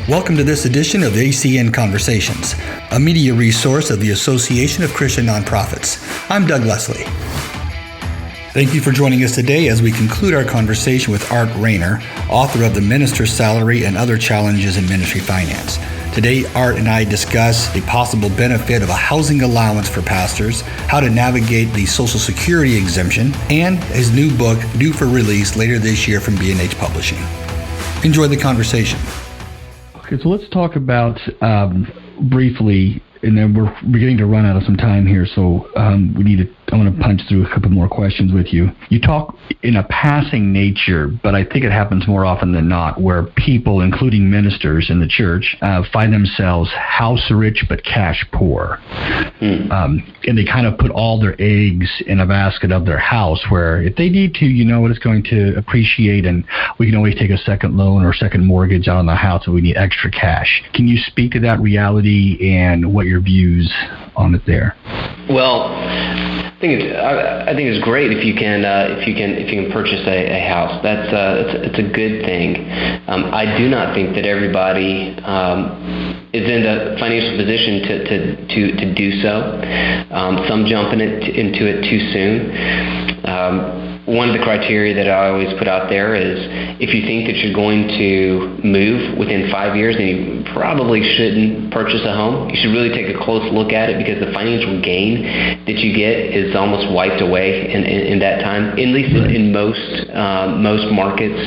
Welcome to this edition of ACN Conversations, a media resource of the Association of Christian Nonprofits. I'm Doug Leslie. Thank you for joining us today as we conclude our conversation with Art Rayner, author of The Minister's Salary and Other Challenges in Ministry Finance. Today, Art and I discuss the possible benefit of a housing allowance for pastors, how to navigate the Social Security exemption, and his new book due for release later this year from B&H Publishing. Enjoy the conversation. Okay, so let's talk about briefly, and then we're beginning to run out of some time here, so I want to punch through a couple more questions with you. You talk in a passing nature, but I think it happens more often than not, where people, including ministers in the church, find themselves house rich but cash poor. And they kind of put all their eggs in a basket of their house, where if they need to, you know what, it's going to appreciate, and we can always take a second loan or second mortgage out on the house if we need extra cash. Can you speak to that reality and what your views on it there? Well, I think it's great if you can purchase a house. It's a good thing. I do not think that everybody is in the financial position to do so. Some jump into it too soon. One of the criteria that I always put out there is if you think that you're going to move within 5 years, then you probably shouldn't purchase a home. You should really take a close look at it, because the financial gain that you get is almost wiped away in that time, at least in most markets.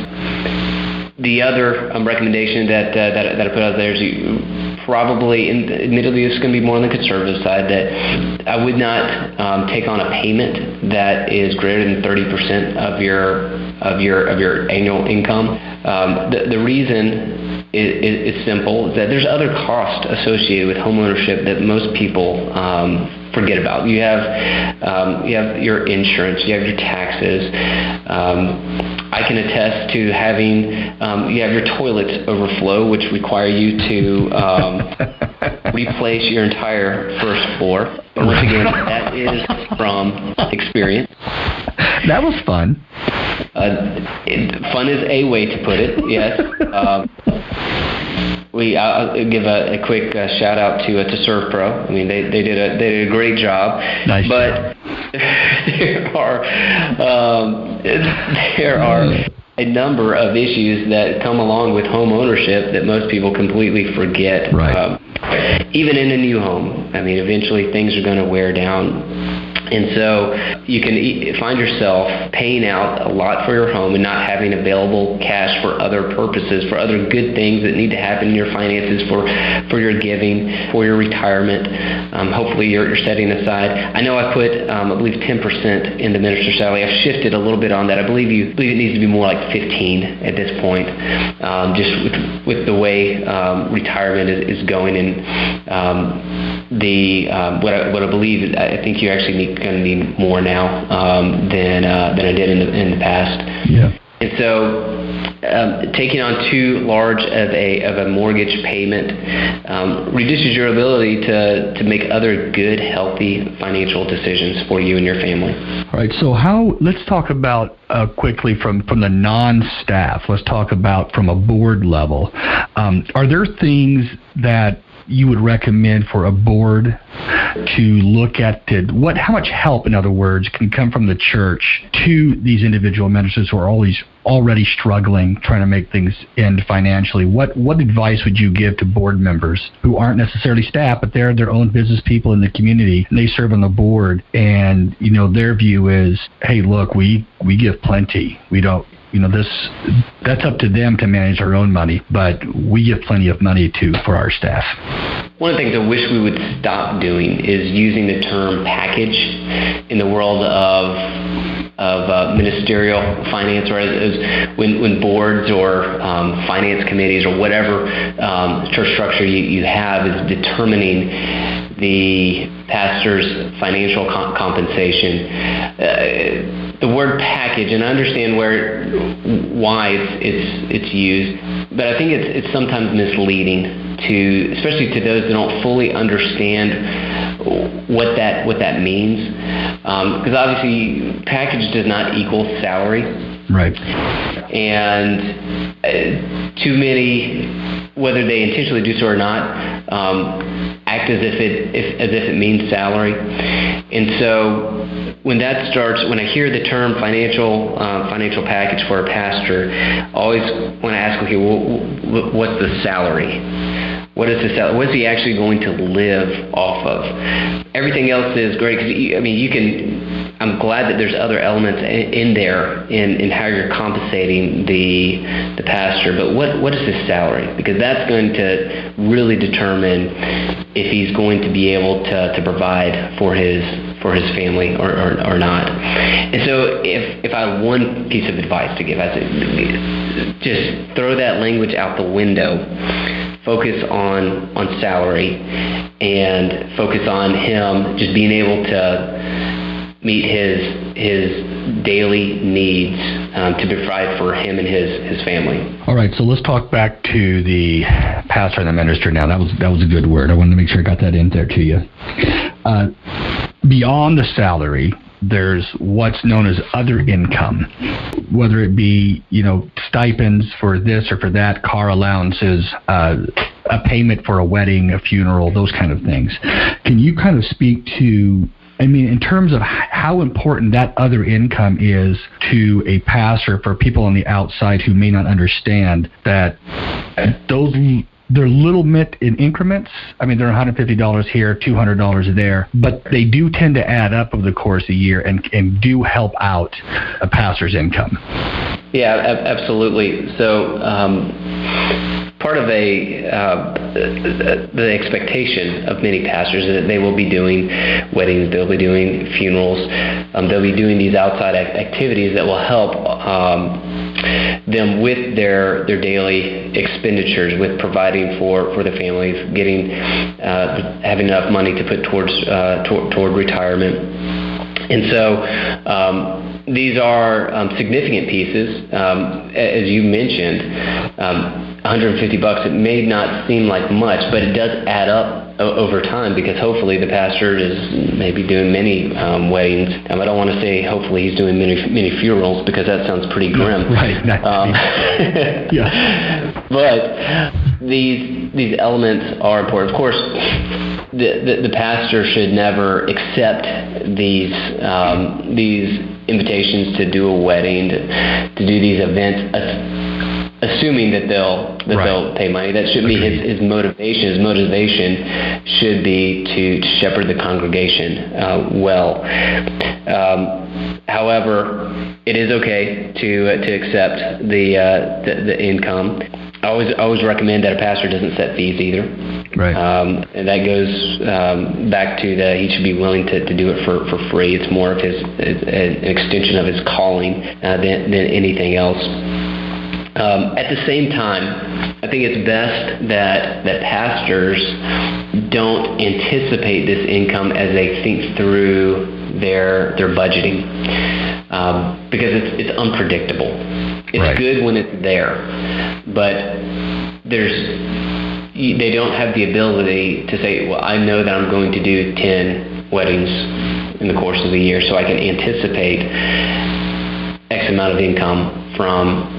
The other recommendation that I put out there is you probably, and admittedly this is going to be more on the conservative side, that I would not take on a payment that is greater than 30% of your annual income. The reason is simple, is that there's other costs associated with homeownership that most people forget about. You have your insurance, you have your taxes. I can attest to having you have your toilets overflow, which require you to replace your entire first floor. But once again, that is from experience. That was fun. Fun is a way to put it. Yes. I'll give a quick shout out to ServPro. I mean, they did a great job. Nice. But there are a number of issues that come along with home ownership that most people completely forget. Right. Even in a new home, I mean, eventually things are going to wear down. And so you can find yourself paying out a lot for your home and not having available cash for other purposes, for other good things that need to happen in your finances, for your giving, for your retirement. Hopefully you're setting aside. I know I put, I believe, 10% in the minister's salary. I've shifted a little bit on that. I believe it needs to be more like 15 at this point, just with the way retirement is going. And what I believe is, I think you actually going to need more now than I did in the past. Yeah. And so taking on too large of a mortgage payment reduces your ability to make other good, healthy financial decisions for you and your family. All right. So let's talk about quickly from the non-staff. Let's talk about from a board level. Are there things that you would recommend for a board to look at how much help, in other words, can come from the church to these individual ministers who are already struggling, trying to make things end financially? What advice would you give to board members who aren't necessarily staff, but they're their own business people in the community, and they serve on the board, and their view is, hey, look, we give plenty. We don't. That's up to them to manage their own money, but we give plenty of money for our staff. One of the things I wish we would stop doing is using the term package in the world of ministerial finance, or as when boards or finance committees or whatever church structure you have is determining the pastor's financial compensation. The word package, and I understand why it's used, but I think it's sometimes misleading especially to those that don't fully understand what that means, because obviously package does not equal salary. Right. and too many, whether they intentionally do so or not, act as if it means salary. And so when I hear the term financial package for a pastor, I always want to ask, okay, well, what's the salary? What is the salary? What is he actually going to live off of? Everything else is great because I'm glad that there's other elements in there in how you're compensating the pastor. But what is his salary? Because that's going to really determine if he's going to be able to provide for his family or not. And so if I had one piece of advice to give, I'd say just throw that language out the window. Focus on salary and focus on him just being able to meet his daily needs to provide for him and his family. All right, so let's talk back to the pastor and the minister now. That was a good word. I wanted to make sure I got that in there to you. Beyond the salary, there's what's known as other income, whether it be, stipends for this or for that, car allowances, a payment for a wedding, a funeral, those kind of things. Can you kind of speak to, in terms of how important that other income is to a pastor for people on the outside who may not understand that they're little bit in increments. They're $150 here, $200 there, but they do tend to add up over the course of the year and do help out a pastor's income. Yeah, absolutely. So part of the expectation of many pastors is that they will be doing weddings, they'll be doing funerals, they'll be doing these outside activities that will help them with their daily expenditures, with providing for the families, having enough money to put toward retirement. And so these are significant pieces. As you mentioned, $150, it may not seem like much, but it does add up over time, because hopefully the pastor is maybe doing many weddings. I don't want to say hopefully he's doing many funerals, because that sounds pretty grim. Right. Yeah. But these elements are important. Of course, the pastor should never accept these invitations to do a wedding, to do these events, assuming that they'll pay money. That shouldn't be his motivation. His motivation should be to shepherd the congregation well. However, it is okay to accept the income. I always recommend that a pastor doesn't set fees either. Right. And that goes back to that he should be willing to do it for free. It's more of an extension of his calling than anything else. At the same time, I think it's best that pastors don't anticipate this income as they think through their budgeting, because it's unpredictable. It's good when it's there, but they don't have the ability to say, well, I know that I'm going to do 10 weddings in the course of the year, so I can anticipate X amount of income from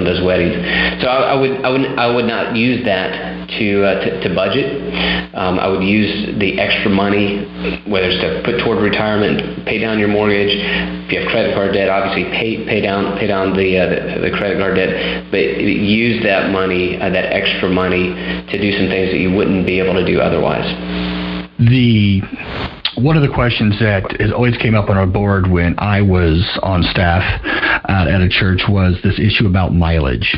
those weddings. So I would not use that to budget. I would use the extra money, whether it's to put toward retirement, pay down your mortgage. If you have credit card debt, obviously pay down the credit card debt, but use that money, that extra money, to do some things that you wouldn't be able to do otherwise. One of the questions that always came up on our board when I was on staff at a church was this issue about mileage.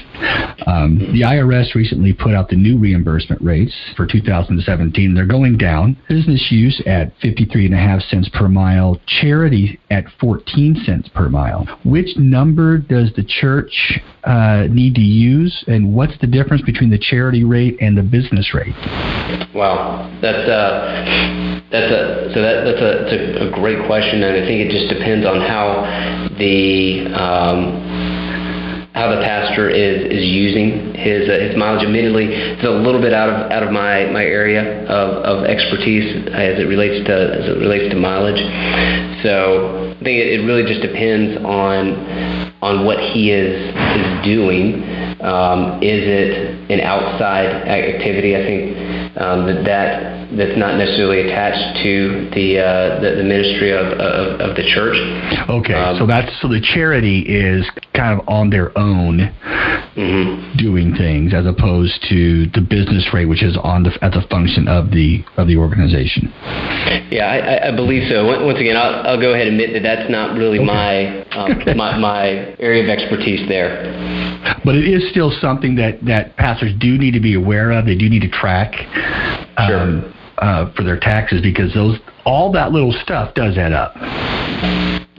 The IRS recently put out the new reimbursement rates for 2017. They're going down. Business use at 53.5 cents per mile. Charity at 14 cents per mile. Which number does the church need to use, and what's the difference between the charity rate and the business rate? Wow, that's a great question, and I think it just depends on how the pastor is using his mileage. Admittedly, it's a little bit out of my area of expertise as it relates to mileage. So think it really just depends on what he is doing. Is it an outside activity? I think that's not necessarily attached to the ministry of the church. Okay, so the charity is kind of on their own doing things, as opposed to the business rate, which is as a function of the organization. Yeah, I believe so. Once again, I'll go ahead and admit that that's not really my area of expertise there. But it is still something that pastors do need to be aware of. They do need to track for their taxes, because all that little stuff does add up.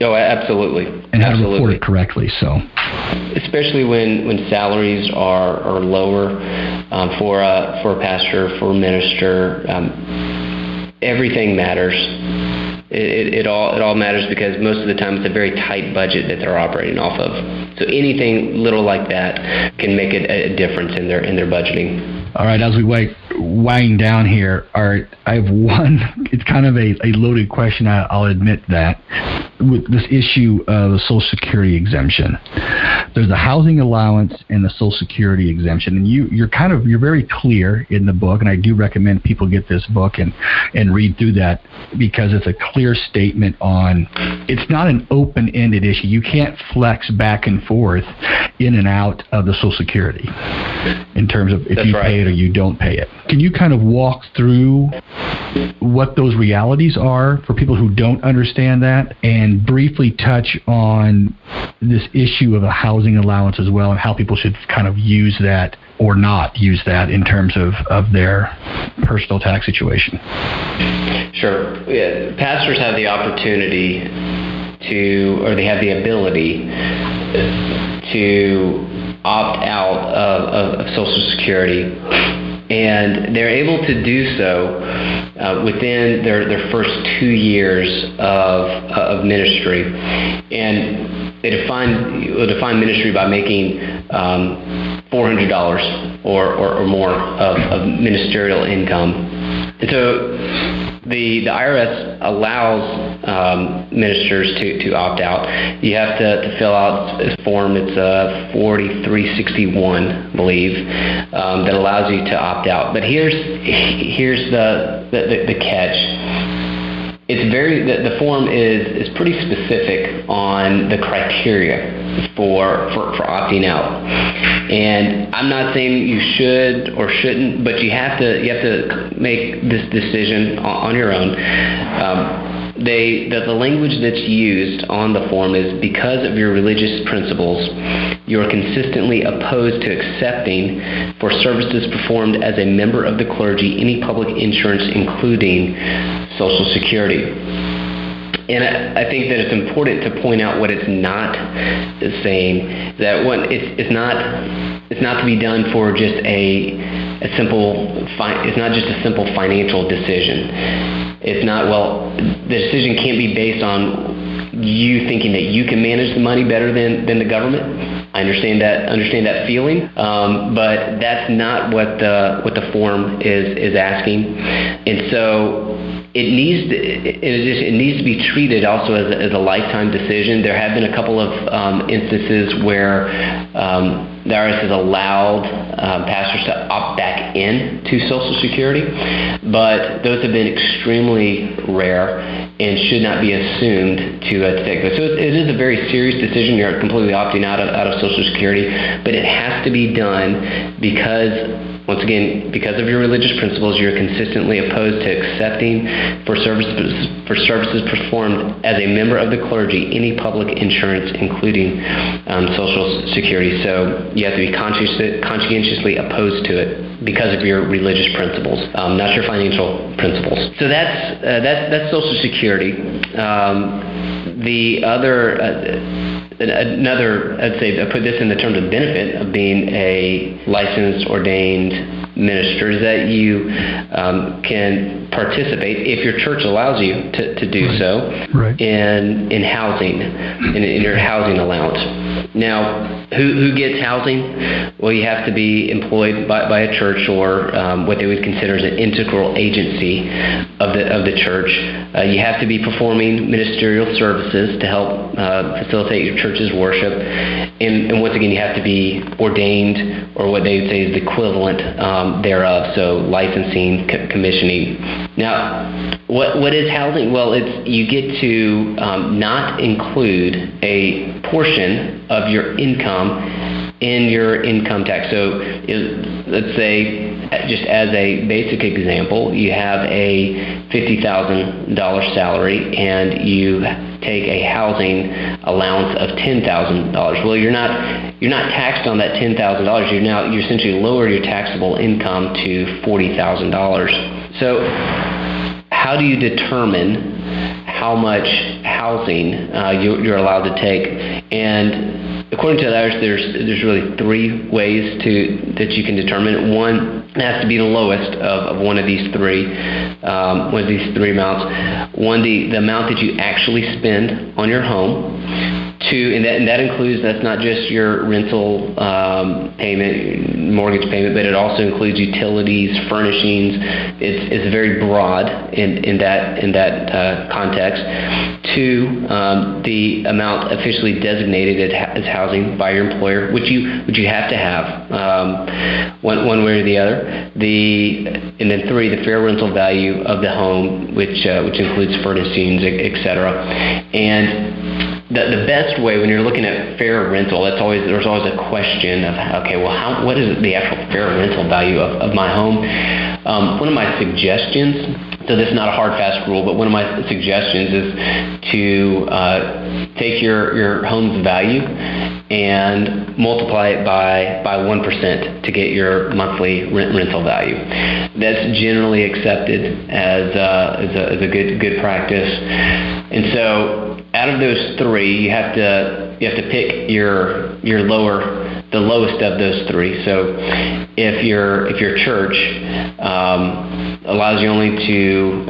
Oh, absolutely. And how to report it correctly. So, especially when salaries are lower for a pastor, for a minister, everything matters. It all matters, because most of the time it's a very tight budget that they're operating off of. So anything little like that can make a difference in their budgeting. All right, as we wind down here, I have one. It's kind of a loaded question. I'll admit that. With this issue of the Social Security exemption, there's a housing allowance and the Social Security exemption, and you're very clear in the book, and I do recommend people get this book and read through that, because it's a clear statement on. It's not an open-ended issue. You can't flex back and forth in and out of the Social Security in terms of if you pay it or you don't pay it. Can you kind of walk through what those realities are for people who don't understand that, and briefly touch on this issue of a housing allowance as well, and how people should kind of use that or not use that in terms of their personal tax situation? Sure. Yeah. Pastors have the opportunity or they have the ability to opt out of Social Security, and they're able to do so within their first 2 years of ministry. And they define ministry by making $400 or more of ministerial income. And so the IRS allows ministers to opt out. You have to fill out a form. It's 4361, I believe, that allows you to opt out. But here's the catch. The form is pretty specific on the criteria for opting out. And I'm not saying you should or shouldn't, but you have to make this decision on your own. The language that's used on the form is, because of your religious principles, you are consistently opposed to accepting for services performed as a member of the clergy any public insurance, including Social Security. And I think that it's important to point out what it's not saying. That it's not to be done for just a simple. It's not just a simple financial decision. It's not, the decision can't be based on you thinking that you can manage the money better than the government. I understand that feeling, but that's not what the form is asking. And so it needs to be treated also as a lifetime decision. There have been a couple of instances where the IRS has allowed pastors to opt back in to Social Security, but those have been extremely rare and should not be assumed to take place. So it is a very serious decision. You're completely opting out of Social Security, but it has to be done because, once again, because of your religious principles, you're consistently opposed to accepting for services performed as a member of the clergy any public insurance, including Social Security. So you have to be conscientiously opposed to it because of your religious principles, not your financial principles. So that's Social Security. The other. Another, I'd say, I put this in the terms of benefit of being a licensed, ordained minister, is that you can participate, if your church allows you to do so, in housing, in your housing allowance. Now, who gets housing? Well, you have to be employed by a church or what they would consider as an integral agency of the church. You have to be performing ministerial services to help facilitate your church's worship. And once again, you have to be ordained, or what they would say is the equivalent thereof, so licensing, commissioning. Now, what is housing? Well, you get to not include a portion of your income in your income tax. So let's say, just as a basic example, you have a $50,000 salary and you take a housing allowance of $10,000. Well, you're not taxed on that $10,000. You essentially lower your taxable income to $40,000. So how do you determine how much housing you're allowed to take? And according to others, there's really three ways that you can determine it. One, it has to be the lowest of one of these three amounts. One, the amount that you actually spend on your home. Two, and that includes, that's not just your rental payment, mortgage payment, but it also includes utilities, furnishings. It's very broad in that context. Two, the amount officially designated as housing by your employer, which you have to have one way or the other. And then three, the fair rental value of the home, which includes furnishings, etc. And the best way when you're looking at fair rental, there's always a question of, okay, well, what is the actual fair rental value of my home? One of my suggestions, so this is not a hard, fast rule, but one of my suggestions is to take your home's value and multiply it by 1% to get your monthly rental value. That's generally accepted as a good practice. And so, out of those three, you have to pick the lowest of those three. So if your church allows you only to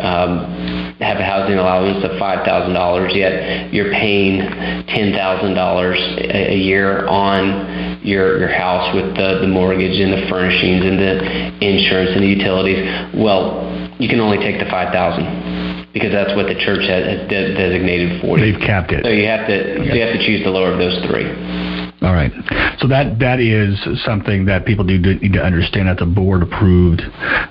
have a housing allowance of $5,000, yet you're paying $10,000 a year on your house with the mortgage and the furnishings and the insurance and the utilities, well, you can only take the $5,000. Because that's what the church has designated for you. They've capped it. So you have to choose the lower of those three. All right. So that is something that people do need to understand. That's a board-approved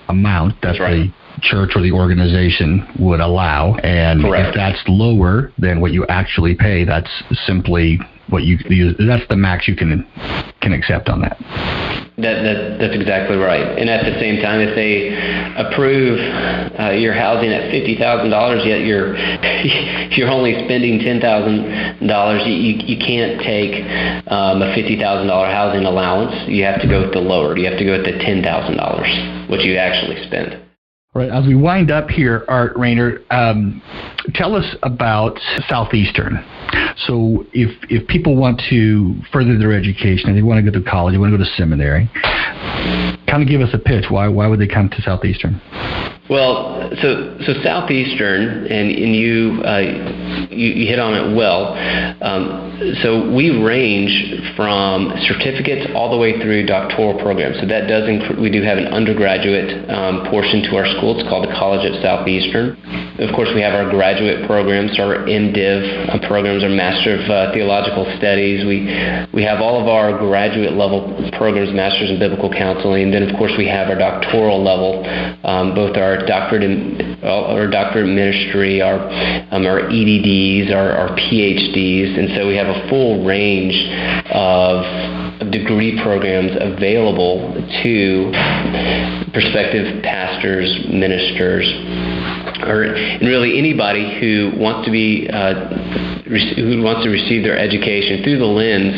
amount that the church or the organization would allow. And if that's lower than what you actually pay, that's simply that's the max you can accept on that. That's exactly right. And at the same time, if they approve your housing at $50,000, yet you're only spending $10,000, you can't take a $50,000 housing allowance. You have to go with the lower. You have to go with the $10,000, what you actually spend. All right. As we wind up here, Art Rayner, tell us about Southeastern. So if people want to further their education, and they want to go to college, they want to go to seminary, kind of give us a pitch. Why would they come to Southeastern? Well, so Southeastern, and you hit on it well. So we range from certificates all the way through doctoral programs. So that does we do have an undergraduate portion to our school. It's called the College at Southeastern. Of course, we have our graduate programs, our MDiv programs, our Master of Theological Studies. We have all of our graduate level programs, Masters in Biblical Counseling. Then, of course, we have our doctoral level, both our doctorate in ministry, our EDDs, our PhDs, and so we have a full range of degree programs available to prospective pastors, ministers, and really anybody who wants to be wants to receive their education through the lens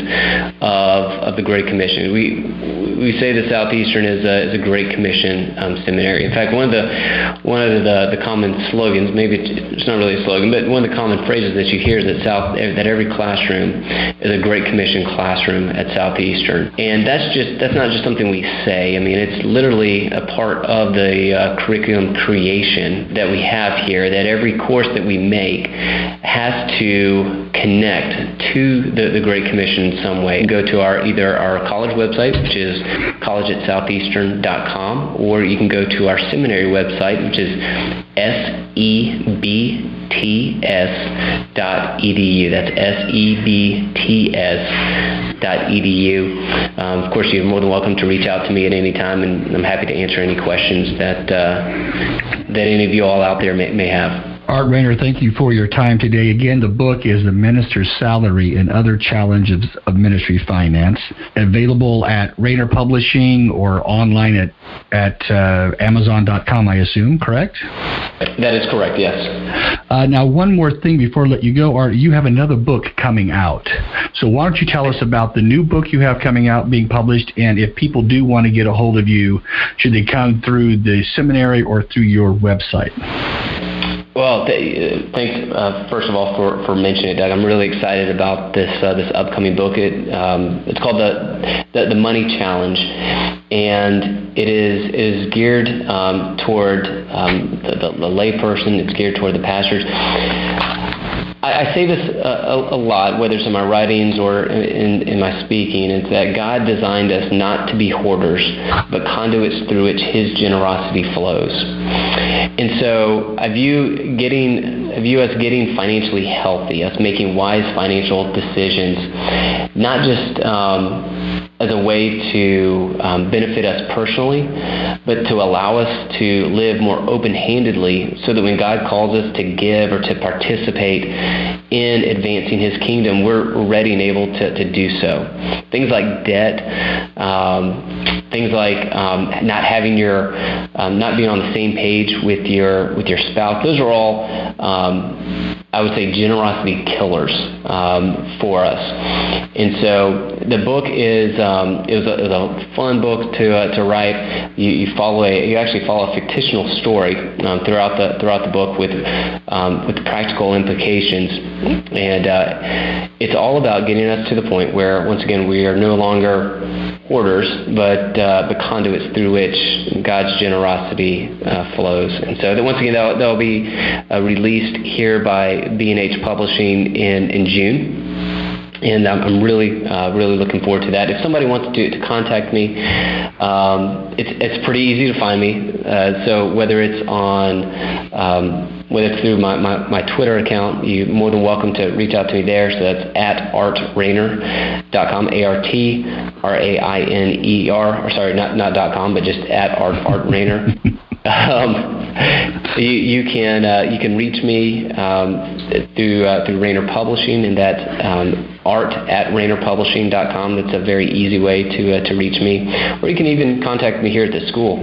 of the Great Commission. We say the Southeastern is a Great Commission seminary. In fact, one of the common slogans, maybe it's not really a slogan, but one of the common phrases that you hear is that every classroom is a Great Commission classroom at Southeastern. And that's not just something we say. I mean, it's literally a part of the curriculum creation that we have here, that every course that we make has to connect to the Great Commission in some way. Go to either our college website, which is college@southeastern.com, or you can go to our seminary website, which is sebts.edu. That's sebts.edu. Of course, you're more than welcome to reach out to me at any time, and I'm happy to answer any questions that any of you all out there may have. Art Rainer, thank you for your time today. Again, the book is The Minister's Salary and Other Challenges of Ministry Finance, available at Rainer Publishing or online at Amazon.com, I assume, correct? That is correct, yes. Now, one more thing before I let you go, Art, you have another book coming out. So why don't you tell us about the new book you have coming out, being published, and if people do want to get a hold of you, should they come through the seminary or through your website? Well, thanks first of all for mentioning it, Doug. I'm really excited about this upcoming book. It's called the Money Challenge, and it is geared toward the layperson. It's geared toward the pastors. I say this a lot, whether it's in my writings or in my speaking. It's that God designed us not to be hoarders, but conduits through which His generosity flows. And so I view us getting financially healthy, us making wise financial decisions, not just as a way to benefit us personally, but to allow us to live more open-handedly, so that when God calls us to give or to participate in advancing His kingdom, we're ready and able to do so. Things like debt, things like not having not being on the same page with your spouse. Those are all, I would say, generosity killers for us. And so the book is it was a fun book to write. You actually follow a fictional story throughout the book with practical implications, and it's all about getting us to the point where, once again, we are no longer hoarders, but conduits through which God's generosity flows. And so once again, they'll be released here by B&H Publishing in June. And I'm really looking forward to that. If somebody wants to contact me, it's pretty easy to find me. So whether it's through my Twitter account, you're more than welcome to reach out to me there. So that's at artrainer.com, ARTRAINER. Or sorry, not .com, but just at artrainer. You can reach me through Rainer Publishing, and that's art@rainerpublishing.com. That's a very easy way to reach me. Or you can even contact me here at the school.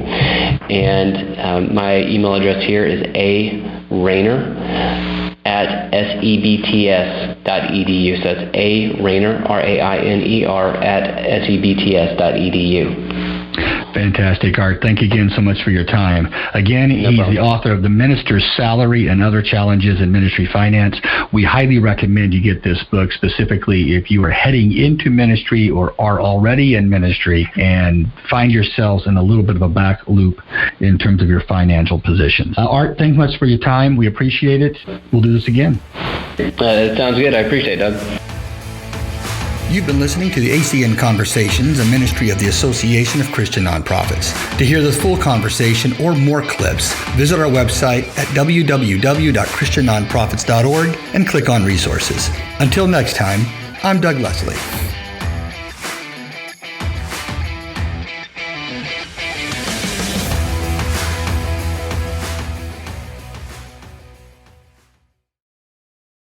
And my email address here is arainer@sebts.edu. So that's arainer, RAINER, @sebts.edu. Fantastic, Art. Thank you again so much for your time. Again, he's the author of The Minister's Salary and Other Challenges in Ministry Finance. We highly recommend you get this book, specifically if you are heading into ministry or are already in ministry and find yourselves in a little bit of a back loop in terms of your financial positions. Art, thanks much for your time. We appreciate it. We'll do this again. That sounds good. I appreciate it, Doug. You've been listening to the ACN Conversations, a ministry of the Association of Christian Nonprofits. To hear this full conversation or more clips, visit our website at www.christiannonprofits.org and click on resources. Until next time, I'm Doug Leslie.